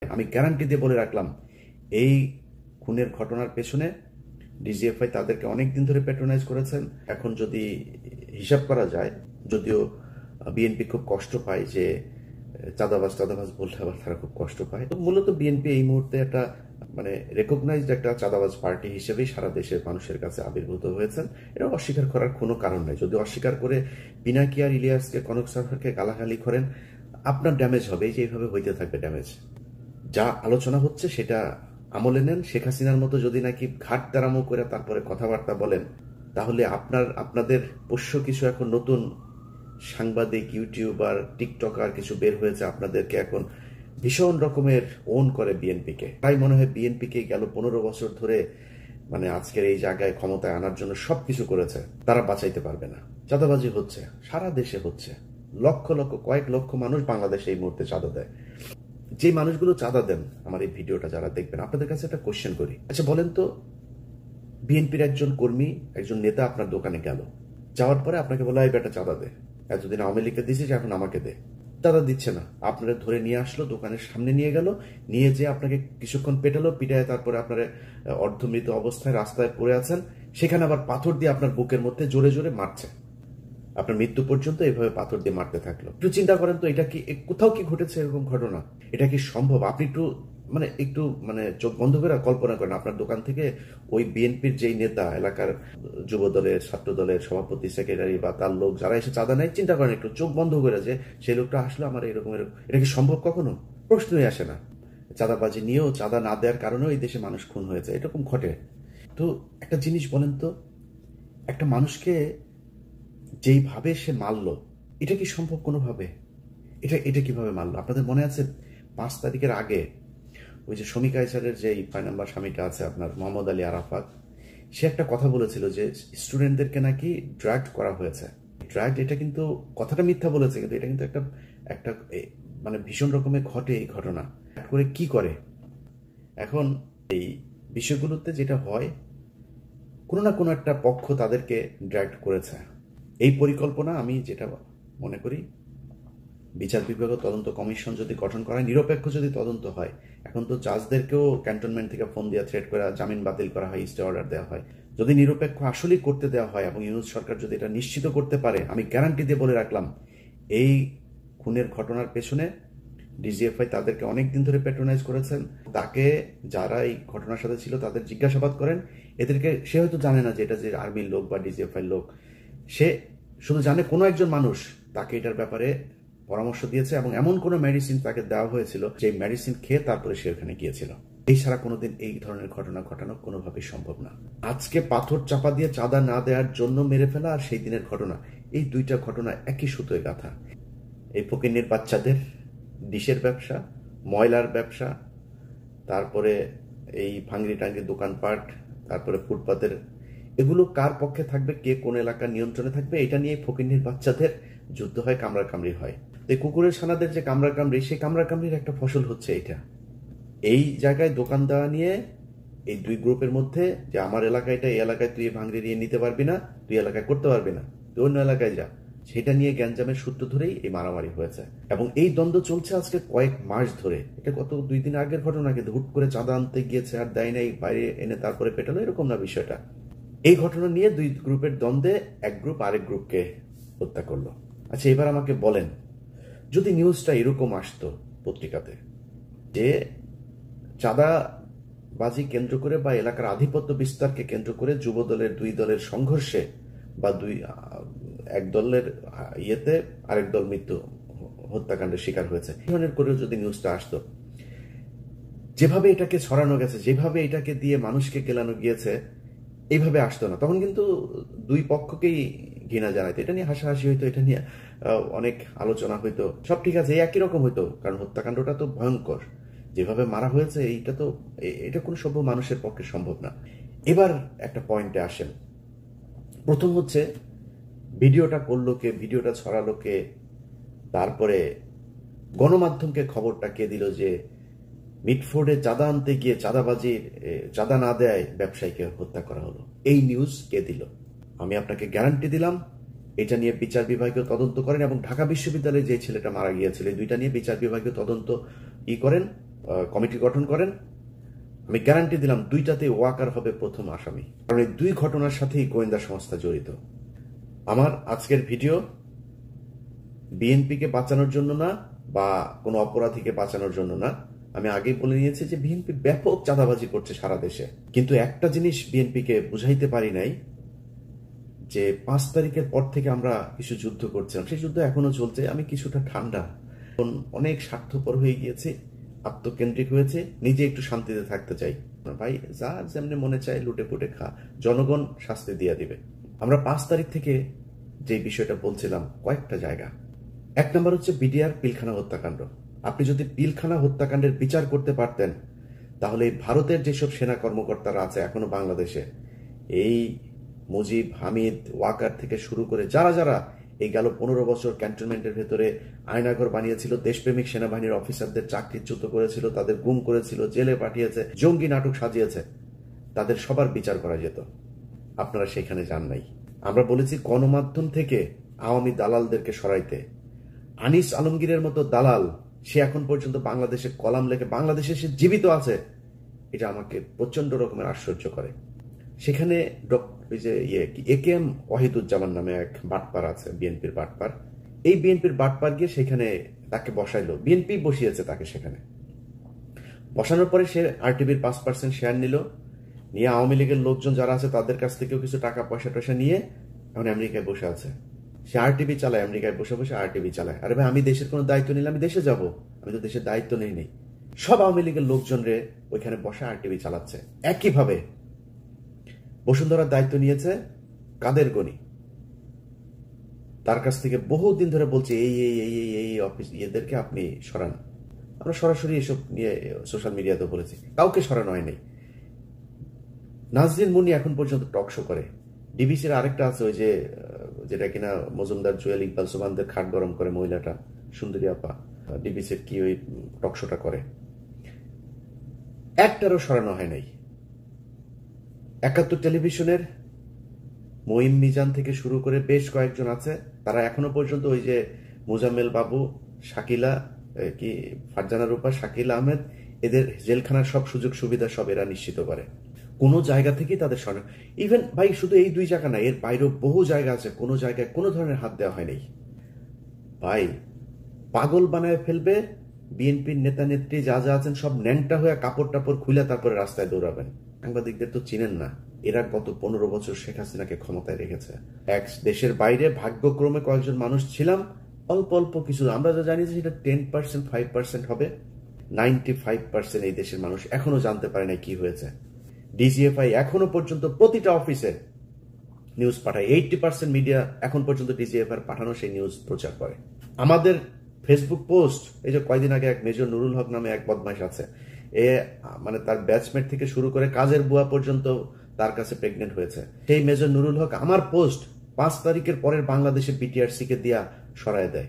আমি গ্যারান্টি দিয়ে বলে রাখলাম, এই খুনের ঘটনার পেছনে ডিজিএফআই তাদেরকে অনেক দিন ধরে প্যাট্রোনাইজ করেছেন। এখন যদি হিসাব করা যায়, যদিও বিএনপি খুব কষ্ট পায় যে চাঁদাবাজ বললে আবার তারা খুব কষ্ট পায়, তো মূলত বিএনপি এই মুহূর্তে একটা রেকগনাইজড একটা চাঁদাবাজ পার্টি হিসেবেই সারা দেশের মানুষের কাছে আবির্ভূত হয়েছেন। এটা অস্বীকার করার কোনো কারণ নেই। যদি অস্বীকার করে পিনাকি আর ইলিয়াসকে, কনক সরকারকে গালাগালি করেন, আপনার ড্যামেজ হবে। যে এইভাবে হইতে থাকবে ড্যামেজ। যা আলোচনা হচ্ছে সেটা আমলে নেন। শেখ হাসিনার মতো যদি নাকি ঘাট তারামো করে তারপরে কথাবার্তা বলেন, তাহলে আপনাদের পোষ্য কিছু এখন নতুন সাংবাদিক, ইউটিউবার, টিকটকার কিছু বের হয়েছে, আপনাদেরকে এখন ভীষণ রকমের ওন করে বিএনপিকে। তাই মনে হয় বিএনপিকে গেল 15 বছর ধরে আজকের এই জায়গায় ক্ষমতায় আনার জন্য সবকিছু করেছে, তারা বাঁচাইতে পারবে না। চাঁদাবাজি হচ্ছে, সারা দেশে হচ্ছে। লক্ষ লক্ষ, কয়েক লক্ষ মানুষ বাংলাদেশে এই মুহূর্তে চাঁদা দেয়। যে মানুষগুলো চাঁদা দেন, আমার এই ভিডিওটা যারা দেখবেন, আপনাদের কাছে একটা কোশ্চেন করি। আচ্ছা বলেন তো, বিএনপির একজন কর্মী, একজন নেতা আপনার দোকানে গেল, যাওয়ার পরে আপনাকে বলে এই বেটা চাঁদা দে, এতদিন আওয়ামী লীগকে দিয়েছিস, এখন আমাকে দে। চাঁদা দিচ্ছে না, আপনারা ধরে নিয়ে আসলো, দোকানের সামনে নিয়ে গেল, নিয়ে যে আপনাকে কিছুক্ষণ পেটালো, পিটায় তারপরে আপনারা অর্ধমৃত অবস্থায় রাস্তায় পড়ে আছেন, সেখানে আবার পাথর দিয়ে আপনার বুকের মধ্যে জোরে জোরে মারছে। আপনার মৃত্যু পর্যন্ত এইভাবে পাথর দিয়ে মারতে থাকলো। একটু চিন্তা করেন তো, এটা কি কোথাও কি ঘটেছে এরকম ঘটনা? এটা কি সম্ভব? আপনি একটু চোখ বন্ধ করে কল্পনা করেন, আপনার দোকান থেকে ওই বিএনপির যেই নেতা, এলাকার যুব দলের, ছাত্র দলের সভাপতি, সেক্রেটারি বা তার লোক যারা এসে চাঁদা নেয়, চিন্তা করেন একটু চোখ বন্ধ করে যে সেই লোকটা আসলো আমার এরকম। এটা কি সম্ভব? কখনো প্রশ্নই আসে না। চাঁদাবাজি নিয়েও, চাঁদা না দেওয়ার কারণেও এই দেশে মানুষ খুন হয়েছে, এরকম ঘটে। তো একটা জিনিস বলেন তো, একটা মানুষকে যেইভাবে সে মারলো, এটা কি সম্ভব কোনোভাবে? এটা কিভাবে মারলো? আপনাদের মনে আছে 5 তারিখের আগে ওই যে শমী কায়সারের যে 5 নম্বর স্বামীটা আছে আপনার, মোহাম্মদ আলী আরাফাত, সে একটা কথা বলেছিল যে স্টুডেন্টদেরকে নাকি ড্রাগ করা হয়েছে। ড্রাগ, এটা কিন্তু কথাটা মিথ্যা বলেছে, কিন্তু এটা কিন্তু একটা ভীষণ রকমের ঘটে এই ঘটনা। করে কি করে এখন এই বিষয়গুলোতে যেটা হয়, কোনো না কোনো একটা পক্ষ তাদেরকে ড্রাগ করেছে। এই পরিকল্পনা, আমি যেটা মনে করি, বিচার বিভাগ তদন্ত কমিশন যদি গঠন করা হয়, নিরপেক্ষ যদি তদন্ত হয়, এখন তো জাজদেরকেও ক্যান্টনমেন্ট থেকে ফোন দিয়ে থ্রেট করা, জামিন বাতিল করা হয়, স্টে অর্ডার দেওয়া হয়। যদি নিরপেক্ষ আসলেই করতে দেওয়া হয় এবং ইউনূস সরকার যদি এটা নিশ্চিত করতে পারে, আমি গ্যারান্টি দিয়ে বলে রাখলাম, এই খুনের ঘটনার পেছনে ডিজিএফআই তাদেরকে অনেক দিন ধরে প্যাট্রোনাইজ করেছেন। তাকে যারা এই ঘটনার সাথে ছিল তাদের জিজ্ঞাসাবাদ করেন, এদেরকে সে হয়তো জানে না যে এটা যে আর্মির লোক বা ডিজিএফআই লোক। সে শুধু জানে কোনো একজন মানুষ তাকে এটার ব্যাপারে পরামর্শ দিয়েছে এবং এমন কোনো মেডিসিন তাকে দেওয়া হয়েছিল যে মেডিসিন খেয়ে তারপরে সে ওখানে গিয়েছিল। এই ছাড়া কোনোদিন এই ধরনের ঘটনা ঘটানো কোনোভাবেই সম্ভব না। আজকে পাথর চাপা দিয়ে চাঁদা না দেওয়ার জন্য মেরে ফেলা আর সেই দিনের ঘটনা, এই দুইটা ঘটনা একই সুতোয় গাঁথা। এই ফকিন্নির বাচ্চাদের ডিশের ব্যবসা, ময়লার ব্যবসা, তারপরে এই ভাঙড়ি টাঙ্গি দোকানপাট, তারপরে ফুটপাতের, এগুলো কার পক্ষে থাকবে, কে কোন এলাকার নিয়ন্ত্রণে থাকবে, এটা নিয়ে ফকিন্নির বাচ্চাদের যুদ্ধ হয়, কামড়াকামড়ি হয়। এই কুকুরের ছানাদের যে কামড়াকামড়ি, সেই কামড়াকামড়ির একটা ফসল হচ্ছে এইটা। এই জায়গায় দোকান দেওয়া নিয়ে এই দুই গ্রুপের মধ্যে, যে আমার এলাকায়, এই এলাকায় তুই ভাঙড়ি নিয়ে নিতে পারবি না, তুই এলাকায় করতে পারবি না, তুই অন্য এলাকায় যা, সেটা নিয়ে গ্যাঞ্জামের সূত্র ধরেই এই মারামারি হয়েছে এবং এই দ্বন্দ্ব চলছে আজকে কয়েক মাস ধরে। এটা গত 2 দিন আগের ঘটনা, কিন্তু হুট করে চাঁদা আনতে গিয়েছে আর দেয় নাই, বাইরে এনে তারপরে পেটালো, এরকম না বিষয়টা। এই ঘটনা নিয়ে দুই গ্রুপের দ্বন্দ্বে এক গ্রুপ আরেক গ্রুপকে হত্যা করলো। আচ্ছা এবার আমাকে বলেন, যদি নিউজটা এরকম আসতো পত্রিকাতে যে চাঁদাবাজি কেন্দ্র করে বা এলাকার আধিপত্য বিস্তারকে কেন্দ্র করে যুব দলের দুই দলের সংঘর্ষে বা এক দলের ইয়েতে আরেক দল হত্যাকাণ্ডের শিকার হয়েছে, এই ধরনের করেও যদি নিউজটা আসতো, যেভাবে এটাকে ছড়ানো গেছে, যেভাবে এটাকে দিয়ে মানুষকে গেলানো গিয়েছে, এইভাবে আসতো না। তখন কিন্তু দুই পক্ষকেই ঘৃণা জানাইতো, এটা নিয়ে হাসাহাসি হইতো, এটা নিয়ে অনেক আলোচনা হইতো, সব ঠিক আছে, একই রকম হইতো, কারণ হত্যাকাণ্ডটা তো ভয়ঙ্কর, যেভাবে মারা হয়েছে, এটা কোনো সভ্য মানুষের পক্ষে সম্ভব না। এবার একটা পয়েন্টে আসেন। প্রথম হচ্ছে, ভিডিওটা করলো কে, ভিডিওটা ছড়ালো কে, তারপরে গণমাধ্যমকে খবরটা কে দিল যে মিটফোর্ডে চাঁদা আনতে গিয়ে চাঁদা না দেয় ব্যবসায়ীকে হত্যা করা হলো, এই নিউজ কে দিল? আমি আপনাকে গ্যারান্টি দিলাম, এটা নিয়ে বিচার বিভাগীয় তদন্ত করেন এবং ঢাকা বিশ্ববিদ্যালয়ে যে ছেলেটা মারা গিয়েছিল, এই দুইটা নিয়ে বিচার বিভাগীয় তদন্ত করেন, কমিটি গঠন করেন, আমি গ্যারান্টি দিলাম দুইটাতে ওয়াকার হবে প্রথম আসামি, কারণ এই দুই ঘটনার সাথেই গোয়েন্দা সংস্থা জড়িত। আমার আজকের ভিডিও বিএনপিকে বাঁচানোর জন্য না বা কোনো অপরাধীকে বাঁচানোর জন্য না। আমি আগেই বলে নিয়েছি যে বিএনপি ব্যাপক চাঁদাবাজি করছে সারা দেশে, কিন্তু একটা জিনিস বিএনপিকে বুঝাইতে পারি নাই যে 5 তারিখের পর থেকে আমরা কিছু যুদ্ধ করছিলাম, সেই যুদ্ধ এখনো চলছে। আমি কিছুটা ঠান্ডা, অনেক স্বার্থপর হয়ে গিয়েছে, আত্মকেন্দ্রিক হয়েছে, নিজে একটু শান্তিতে থাকতে চাই। ভাই যার যেমনি মনে চায় লুটে পুটে খা, জনগণ শাস্তি দিয়ে দিবে। আমরা 5 তারিখ থেকে যে বিষয়টা বলছিলাম কয়েকটা জায়গা। 1 নম্বর হচ্ছে বিডিআর পিলখানা হত্যাকাণ্ড। আপনি যদি পিলখানা হত্যাকাণ্ডের বিচার করতে পারতেন, তাহলে ভারতের যেসব সেনা কর্মকর্তারা আছে এখনো বাংলাদেশে, এই মুজিব, হামিদ, ওয়াকার থেকে শুরু করে যারা যারা এই গেল 15 বছর ক্যান্টনমেন্টের ভেতরে আয়নাঘর বানিয়েছিল, দেশপ্রেমিক সেনাবাহিনীর অফিসারদের চাকরিচ্যুত করেছিল, তাদের গুম করেছিল, জেলে পাঠিয়েছে, জঙ্গি নাটক সাজিয়েছে, তাদের সবার বিচার করা যেত। আপনারা সেখানে যান নাই। আমরা বলেছি গণমাধ্যম থেকে আওয়ামী দালালদেরকে সরাইতে। আনিস আলমগীরের মতো দালাল, সে এখন পর্যন্ত বাংলাদেশে কলাম লেখে, বাংলাদেশে সে জীবিত আছে, এটা আমাকে প্রচন্ড রকমের আশ্চর্য করে। সেখানে AKM ওয়াহিদুজ্জামান নামে এক বাটপার আছে, বিএনপির বাটপার। এই বিএনপির বাটপার গিয়ে সেখানে তাকে বসাইলো, বিএনপি বসিয়েছে তাকে সেখানে। বসানোর পরে সে আরটিভির 5% শেয়ার নিয়ে আওয়ামী লীগের লোকজন যারা আছে তাদের কাছ থেকেও কিছু টাকা পয়সা নিয়ে এখন আমেরিকায় বসে আছে। সে আরটিভি চালায়, আমেরিকায় বসে বসে আরটিভি চালায়। আরে ভাই, আমি দেশের কোনো দায়িত্ব নিলে আমি দেশে যাব? আমি তো দেশের দায়িত্ব নেই। সব আওয়ামী লীগের লোকজন রে ওইখানে বসে আরটিভি চালাচ্ছে। একইভাবে বসুন্ধরার দায়িত্ব নিয়েছে কাদের গনি, তার কাছ থেকে বহুদিন ধরে বলছে এই অফিস এদেরকে আপনি সরান। আমরা সরাসরি এসব নিয়ে সোশ্যাল মিডিয়াতে বলেছি, কাউকে সরানো হয়নি। নাজরিন মুন্নি এখন পর্যন্ত টক শো করে। ডিবিসির আরেকটা আছে, ওই যে যেটা কিনা মজুমদার, জুয়েল, ইকবাল সুবানদের খাট গরম করে মহিলাটা, সুন্দরী আপা, ডিবিসির কি ওই টক শোটা করে, একটারও সরানো হয় নাই। 71 টেলিভিশনের মঈন মিজান থেকে শুরু করে বেশ কয়েকজন আছে, তারা এখনো পর্যন্ত ওই যে মোজাম্মেল বাবু, শাকিলা, কি ফারজানা রূপা, শাকিল আহমেদ, এদের জেলখানার সব সুযোগ সুবিধা সব এরা নিশ্চিত করে। কোনো জায়গা থেকেই তাদের সরানো, ইভেন ভাই শুধু এই 2 জায়গা না, এর বাইরেও বহু জায়গা আছে, কোনো জায়গায় কোনো ধরনের হাত দেওয়া হয়নি। ভাই পাগল বানায় ফেলবে বিএনপির নেতা নেত্রী যা যা আছেন, সব ন্যাংটা হয়ে কাপড় টাপড় খুলে তারপরে রাস্তায় দৌড়াবেন। সাংবাদিকদের তো চিনেন না, এরা গত 15 বছর শেখ হাসিনাকে ক্ষমতায় রেখেছে। এক দেশের বাইরে ভাগ্যক্রমে কয়েকজন মানুষ ছিলাম, অল্প অল্প কিছু, আমরা যা জানি যে সেটা 10% 5% হবে, 95% এই দেশের মানুষ এখনো জানতে পারে না কি হয়েছে। ডিজিএফআই এখনো পর্যন্ত প্রতিটা অফিসে নিউজ পাঠায়, 80% মিডিয়া এখন পর্যন্ত ডিজিএফআই পাঠানো সেই নিউজ প্রচার করে। আমাদের ফেসবুক পোস্ট, এই যে কয়দিন আগে এক মেজর নুরুল হক নামে এক বদমাইশ আছে, মানে তার ব্যাচমেট থেকে শুরু করে কাজের বুয়া পর্যন্ত তার কাছে প্রেগনেন্ট হয়েছে। সেই মেজর নুরুল হক আমার পোস্ট 5 তারিখের পরের বাংলাদেশে বিটিআরসি কে দিয়া সরায় দেয়।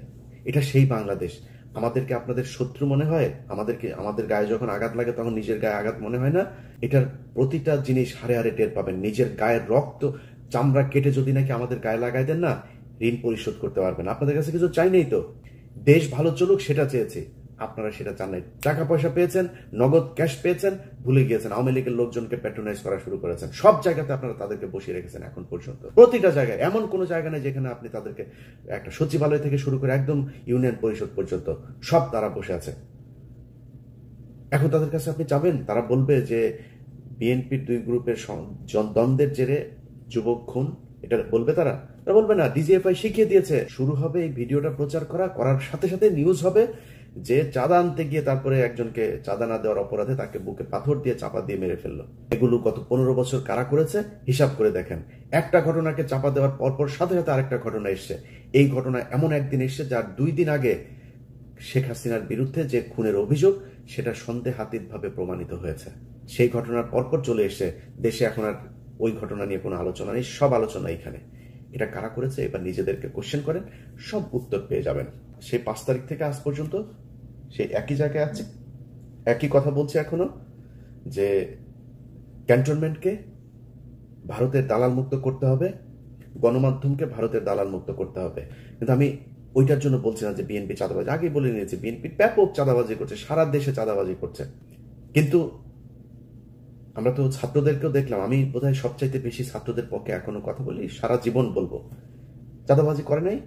এটা সেই বাংলাদেশ। আমাদেরকে আপনাদের শত্রু মনে হয়? আমাদের গায়ে যখন আঘাত লাগে তখন নিজের গায়ে আঘাত মনে হয় না? এটার প্রতিটা জিনিস হারে হারে টের পাবেন। নিজের গায়ের রক্ত চামড়া কেটে যদি নাকি আমাদের গায়ে লাগাই দেন না, ঋণ পরিশোধ করতে পারবেন। আপনাদের কাছে কিছু চাই নেই তো, দেশ ভালো চলুক সেটা চেয়েছি, আপনারা সেটা চান নাই। টাকা পয়সা পেয়েছেন, নগদ ক্যাশ পেয়েছেন, ভুলে গিয়েছেন। আওয়ামী লীগের লোকজনকে প্যাট্রোনাইজ করা শুরু করেছেন। সব জায়গাতে আপনারা তাদেরকে বসিয়ে রেখেছেন এখন পর্যন্ত। প্রতিটা জায়গায়, এমন কোন জায়গা নেই যেখানে আপনি তাদেরকে, একটা সচিবালয় থেকে শুরু করে একদম ইউনিয়ন পরিষদ পর্যন্ত সব তারা বসে আছে। এখন তাদের কাছে আপনি যাবেন, তারা বলবে যে বিএনপির 2 গ্রুপের দ্বন্দ্বের জেরে যুবক খুন, এটা বলবে তারা বলবে না। ডিজিএফআই শিখিয়ে দিয়েছে, শুরু হবে এই ভিডিওটা প্রচার করার সাথে সাথে নিউজ হবে যে চাঁদা আনতে গিয়ে তারপরে একজনকে চাঁদা না দেওয়ার অপরাধে তাকে বুকে পাথর দিয়ে চাপা দিয়ে মেরে ফেললো। এগুলো গত 15 বছর কারা করেছে হিসাব করে দেখেন। একটা ঘটনাকে চাপা দেওয়ার পরপর সাথে সাথে আরেকটা ঘটনা এসছে। এই ঘটনা এমন একদিন এসছে যার 2 দিন আগে শেখ হাসিনার বিরুদ্ধে যে খুনের অভিযোগ সেটা সন্দেহাতীত ভাবে প্রমাণিত হয়েছে। সেই ঘটনার পরপর চলে এসে দেশে এখন আর ওই ঘটনা নিয়ে কোনো আলোচনা নেই, সব আলোচনা এখানে। এটা কারা করেছে এবার নিজেদেরকে কোশ্চেন করেন, সব উত্তর পেয়ে যাবেন। সেই 5 তারিখ থেকে আজ পর্যন্ত সেই একই জায়গায় আছে, একই কথা বলছে এখনো, যে ক্যান্টনমেন্টকে ভারতের দালাল মুক্ত করতে হবে, গণমাধ্যমকে ভারতের দালাল মুক্ত করতে হবে। কিন্তু আমি ওইটার জন্য বলছি না যে বিএনপি চাঁদাবাজি, আগেই বলে নিয়েছে বিএনপি ব্যাপক চাঁদাবাজি করছে, সারা দেশে চাঁদাবাজি করছে। কিন্তু আমরা তো ছাত্রদেরকেও দেখলাম, আমি বোধহয় সবচাইতে বেশি ছাত্রদের পক্ষে এখনো কথা বলি, সারা জীবন বলবো, চাঁদাবাজি করে নাই।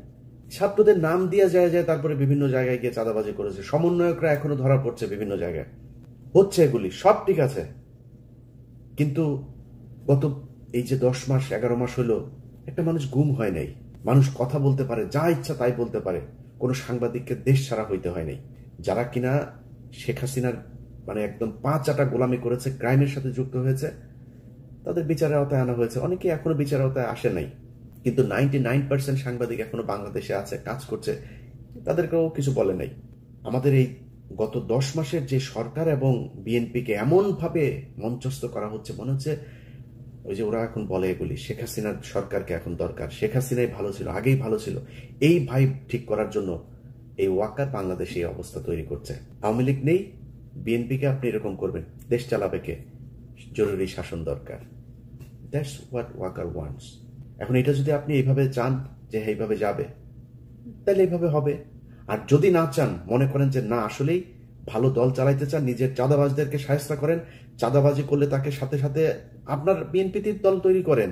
ছাত্রদের নাম দিয়ে যায় তারপরে বিভিন্ন জায়গায় গিয়ে চাঁদাবাজি করেছে, সমন্বয়করা এখনো ধরা পড়ছে বিভিন্ন জায়গায়, হচ্ছে এগুলি সব ঠিক আছে। কিন্তু গত এই যে 10 মাস 11 মাস হলো একটা মানুষ গুম হয় নাই, মানুষ কথা বলতে পারে, যা ইচ্ছা তাই বলতে পারে, কোনো সাংবাদিককে দেশ ছাড়া হইতে হয় নাই। যারা কিনা শেখ হাসিনার মানে একদম পা চাটা গোলামি করেছে, ক্রাইমের সাথে যুক্ত হয়েছে, তাদের বিচারের আওতায় আনা হয়েছে। অনেকে এখনো বিচারের আওতায় আসে নাই, কিন্তু 99% সাংবাদিক এখনো বাংলাদেশে আছে, কাজ করছে, তাদেরকেও কিছু বলে নাই। আমাদের এই গত 10 মাসের যে সরকার এবং বিএনপিকে এমন ভাবে মঞ্চস্থ করা হচ্ছে, মনে হচ্ছে ওই যে ওরা এখন বলে এগুলি শেখ হাসিনার সরকারকে এখন দরকার, শেখ হাসিনাই ভালো ছিল, আগেই ভালো ছিল, এই ভাইব ঠিক করার জন্য এই ওয়াকার বাংলাদেশে এই অবস্থা তৈরি করছে। আওয়ামী লীগ নেই, বিএনপিকে আপনি এরকম করবেন, দেশ চালাবে কে? জরুরি শাসন দরকার। That's what Walker wants. এখন এটা যদি আপনি এইভাবে চান যে এইভাবে যাবে, তাহলে এইভাবে হবে। আর যদি না চান, মনে করেন যে না আসলেই ভালো দল চালাইতে চান, নিজের চাঁদাবাজদেরকে সাহায্য করেন, চাঁদাবাজি করলে তাকে সাথে সাথে আপনার বিএনপির দল তৈরি করেন,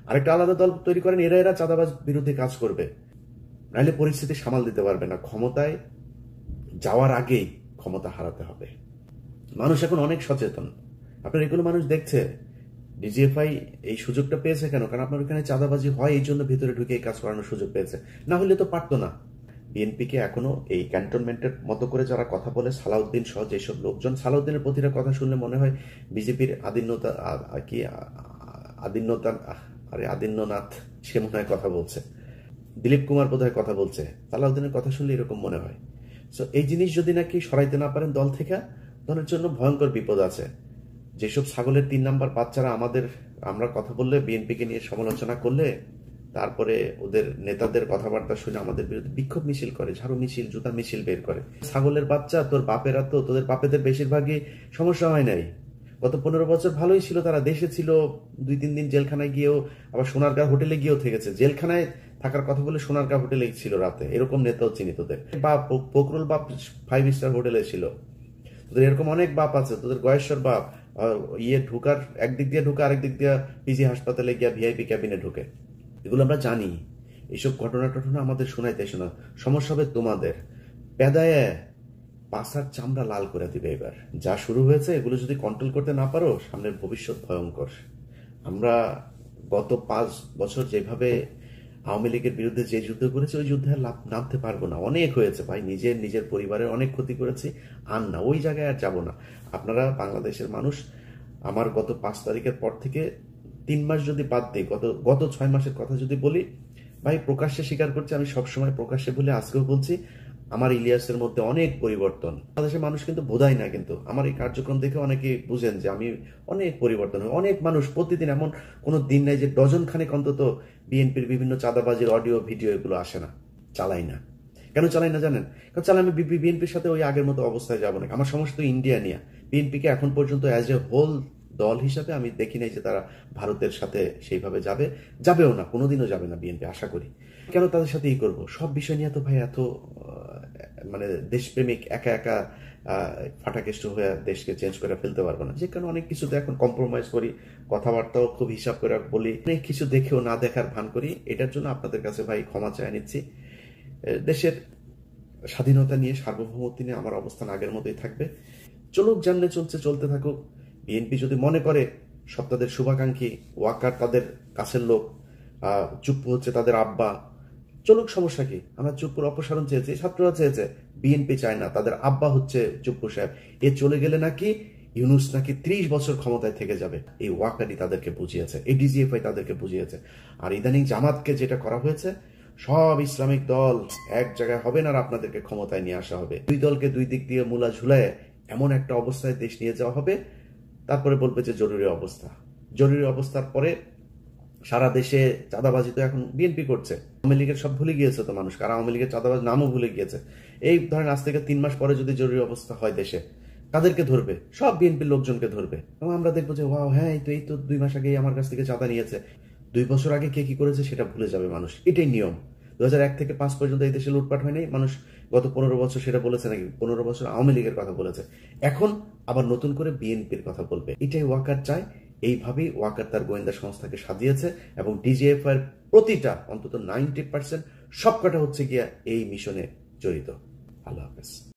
আরেকটা আলাদা দল তৈরি করেন, এরা চাঁদাবাজ বিরুদ্ধে কাজ করবে, নাহলে পরিস্থিতি সামাল দিতে পারবে না। ক্ষমতায় যাওয়ার আগেই ক্ষমতা হারাতে হবে। মানুষ এখন অনেক সচেতন, আপনার এগুলো মানুষ দেখছে। ডিজিএফআই এই সুযোগটা পেয়েছে কেন? কারণ আপনার ওখানে চাঁদাবাজি হয়, এই জন্য ভিতরে ঢুকে এই কাজ করানোর সুযোগ পেয়েছে, না হলে তো পারতো না। বিএনপিকে এখনো এই ক্যান্টনমেন্টের মতো করে যারা কথা বলে, সালাউদ্দিন সহ যেসব লোকজন, সালাউদ্দিনের প্রতিটা কথা শুনলে মনে হয় বিজেপির আদিন্যনাথ সে মনে হয় কথা বলছে, দিলীপ কুমার বোধহয় কথা বলছে, সালাউদ্দিনের কথা শুনলে এরকম মনে হয়। সো এই জিনিস যদি নাকি সরাইতে না পারেন দল থেকে, দলের জন্য ভয়ঙ্কর বিপদ আছে। যেসব ছাগলের 3 নাম্বার বাচ্চারা আমরা কথা বললে, বিএনপিকে নিয়ে সমালোচনা করলে, তারপরে ওদের নেতাদের কথাবার্তা শুনে আমাদের বিরুদ্ধে বিক্ষোভ মিছিল করে, ঝাড়ু মিছিল, জুতা মিছিল বের করে। ছাগলের বাচ্চা, তোদের বাপেদের বেশিরভাগই সমস্যা হয় নাই। গত 15 বছর ভালোই ছিল, তারা দেশে ছিল, 2-3 দিন জেলখানায় গিয়েও, আবার সোনারগাঁ হোটেলে গিয়েও থেকেছে। জেলখানায় থাকার কথা বলে সোনারগাঁ হোটেলে ছিল রাতে, এরকম নেতাও চিনি তোদের। বাপ ফখরুল বাপ 5 স্টার হোটেলে ছিল, তোদের এরকম অনেক বাপ আছে। তোদের গয়েশ্বর বাপ ঢুকার একদিক দিয়ে ঢুকে, আরেক দিক দিয়ে পিজি হাসপাতালে গিয়া ভিআইপি ক্যাবিনে ঢুকে। এগুলো আমরা জানি। এইসব ঘটনা আমাদের শোনাইতে শোনা, সমস্যা হবে তোমাদের। পেদায় পাছার চামড়া লাল করে দিবে এবার। যা শুরু হয়েছে, এগুলো যদি কন্ট্রোল করতে না পারো, সামনের ভবিষ্যৎ ভয়ঙ্কর। আমরা গত 5 বছর যেভাবে আওয়ামী লীগের বিরুদ্ধে যে যুদ্ধ করেছি, ওই যুদ্ধে আর নামতে পারবো না। অনেক হয়েছে ভাই, নিজের পরিবারের অনেক ক্ষতি করেছি, আর না, ওই জায়গায় আর যাবো না। আপনারা বাংলাদেশের মানুষ, আমার গত 5 তারিখের পর থেকে 3 মাস যদি বাদ দিই, গত 6 মাসের কথা যদি বলি, ভাই প্রকাশ্যে স্বীকার করছি, আমি সবসময় প্রকাশ্যে বলে আজকেও বলছি, আমার ইলিয়াসের মধ্যে অনেক পরিবর্তন। বাংলাদেশের মানুষ কিন্তু বোঝায় না, কিন্তু আমার এই কার্যক্রম দেখে অনেকে বুঝেন যে আমি অনেক পরিবর্তন হয়। অনেক মানুষ প্রতিদিন, এমন কোনো দিন নাই যে ডজন খানেক অন্তত বিএনপির বিভিন্ন চাঁদাবাজির অডিও ভিডিও এগুলো আসে না, চালাই না। কেন চালাই না জানেন? কারণ চালাই, আমি বিএনপির সাথে ওই আগের মতো অবস্থায় যাবো না। আমার সমস্ত ইন্ডিয়া নিয়ে, বিএনপিকে এখন পর্যন্ত অ্যাজ এ হোল দল হিসাবে আমি দেখি নাই যে তারা ভারতের সাথে সেইভাবে যাবেও না, কোনোদিনও যাবে না বিএনপি, আশা করি। কেন তাদের সাথে ই করবো? সব বিষয় নিয়ে তো ভাই এত মানে দেশপ্রেমিক একা ফাটাকেষ্ট হয়ে দেশকে চেঞ্জ করে ফেলতে পারবো না। যে কারণে অনেক কিছুতে এখন কম্প্রোমাইজ করি, কথাবার্তাও খুব হিসাব করে বলি, অনেক কিছু দেখেও না দেখার ভান করি। এটার জন্য আপনাদের কাছে ভাই ক্ষমা চাই নিচ্ছি। দেশের স্বাধীনতা নিয়ে, সার্বভৌমত্ব নিয়ে আমার অবস্থান আগের মতোই থাকবে। চলুক, জানলে চলতে থাকুক। বিএনপি যদি মনে করে সব তাদের শুভাকাঙ্ক্ষী, ওয়াকার তাদের কাছের লোক, চুপ্পু হচ্ছে তাদের আব্বা, চলুক, সমস্যা কি? আমরা চুপ্পুর অপসারণ চেয়েছি, ছাত্ররা চেয়েছে, বিএনপি চায় না, তাদের আব্বা হচ্ছে চুপ্পু সাহেব। এ চলে গেলে নাকি ইউনূস নাকি 30 বছর ক্ষমতায় থেকে যাবে। এই ওয়াকারই তাদেরকে বুঝিয়েছে, এই ডিজিএফআই তাদেরকে বুঝিয়েছে। আর ইদানিং জামাতকে যেটা করা হয়েছে, সব ইসলামিক দল এক জায়গায় হবে না, আর আপনাদেরকে ক্ষমতায় নিয়ে আসা হবে। 2 দলকে 2 দিক দিয়ে মূলা ঝুলায় এমন একটা অবস্থায় দেশ নিয়ে যাওয়া হবে, তারপরে বলবে যে জরুরি অবস্থা। জরুরি অবস্থার পরে সারা দেশে চাঁদাবাজি তো এখন বিএনপি করছে। আওয়ামী লীগের সব ভুলে গিয়েছে তো মানুষ, কারণ আওয়ামী লীগের চাঁদাবাজ নামও ভুলে গিয়েছে। এই ধরেন আজ থেকে 3 মাস পরে যদি জরুরি অবস্থা হয় দেশে, কাদেরকে ধরবে? সব বিএনপির লোকজনকে ধরবে। এবং আমরা দেখবো যে ওয়াও, হ্যাঁ এই তো 2 মাস আগেই আমার কাছ থেকে চাঁদা নিয়েছে। 2 বছর আগে কে কি করেছে সেটা ভুলে যাবে মানুষ, এটাই নিয়ম। 2001 থেকে 5 পর্যন্ত এই দেশে লুটপাট হয়নি, মানুষ গত 15 বছর সেটা বলেছে নাকি? 15 বছর আওয়ামী লীগের কথা বলেছে, এখন আবার নতুন করে বিএনপির কথা বলবে। এটাই ওয়াকার চায়, এইভাবেই ওয়াকার তার গোয়েন্দা সংস্থাকে সাজিয়েছে এবং ডিজিএফআই এর প্রতিটা অন্তত 90% সবকটা হচ্ছে গিয়া এই মিশনে জড়িত। আল্লাহ হাফেজ।